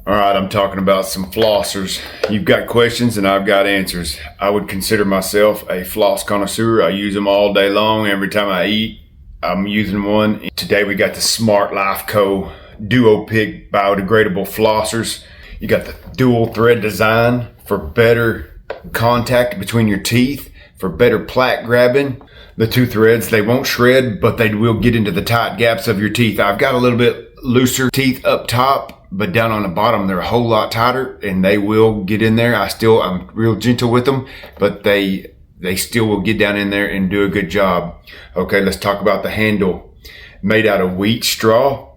All right, I'm talking about some flossers. You've got questions and I've got answers. I would consider myself a floss connoisseur. I use them all day long. Every time I eat, I'm using one. Today we got the Smart Life Co. Duo Pick biodegradable flossers. You got the dual thread design for better contact between your teeth, for better plaque grabbing. The two threads, they won't shred, but they will get into the tight gaps of your teeth. I've got a little bit looser teeth up top, but down on the bottom, they're a whole lot tighter and they will get in there. I'm real gentle with them, but they still will get down in there and do a good job. Okay, let's talk about the handle. Made out of wheat straw.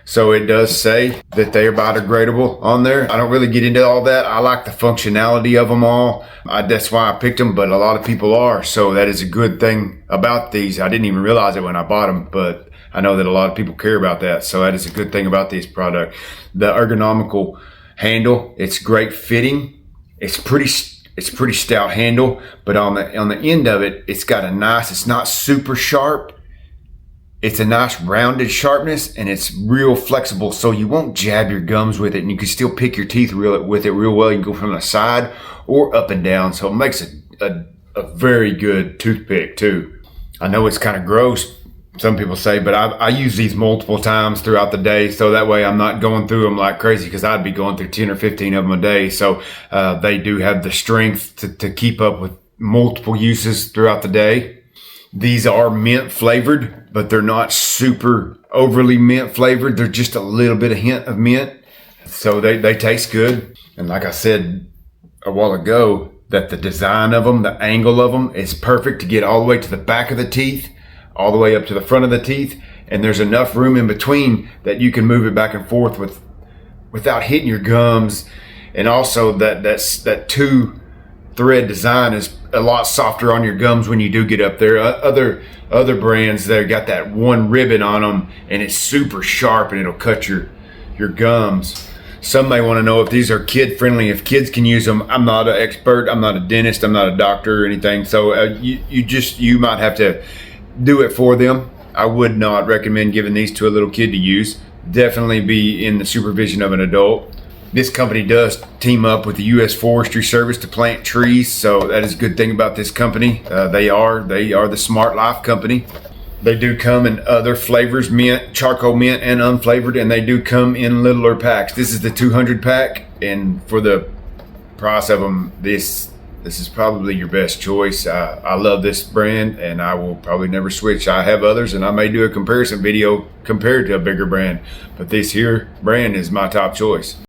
So it does say that they are biodegradable on there. I don't really get into all that. I like the functionality of them all. That's why I picked them, but a lot of people are. So that is a good thing about these. I didn't even realize it when I bought them, but I know that a lot of people care about that. So that is a good thing about this product. The ergonomical handle, it's great fitting. It's pretty stout handle, but on the end of it, it's got it's not super sharp. It's a nice rounded sharpness and it's real flexible, so you won't jab your gums with it and you can still pick your teeth with it real well. You can go from the side or up and down, so it makes a very good toothpick too. I know it's kind of gross, some people say, but I use these multiple times throughout the day, so that way I'm not going through them like crazy, because I'd be going through 10 or 15 of them a day. So they do have the strength to keep up with multiple uses throughout the day. These are mint flavored, but they're not super overly mint flavored. They're just a little bit of hint of mint. So they taste good. And like I said a while ago, that the design of them, the angle of them is perfect to get all the way to the back of the teeth, all the way up to the front of the teeth. And there's enough room in between that you can move it back and forth without hitting your gums. And also that two thread design is a lot softer on your gums when you do get up there. Other brands, they got that one ribbon on them and it's super sharp and it'll cut your gums. Some may want to know if these are kid friendly, if kids can use them. I'm not an expert, I'm not a dentist, I'm not a doctor or anything, so you might have to do it for them. I would not recommend giving these to a little kid to use. Definitely be in the supervision of an adult. This company does team up with the U.S. Forestry Service to plant trees, so that is a good thing about this company. They are the Smart Life company. They do come in other flavors, mint, charcoal mint, and unflavored, and they do come in littler packs. This is the 200 pack, and for the price of them, this is probably your best choice. I love this brand, and I will probably never switch. I have others, and I may do a comparison video compared to a bigger brand, but this here brand is my top choice.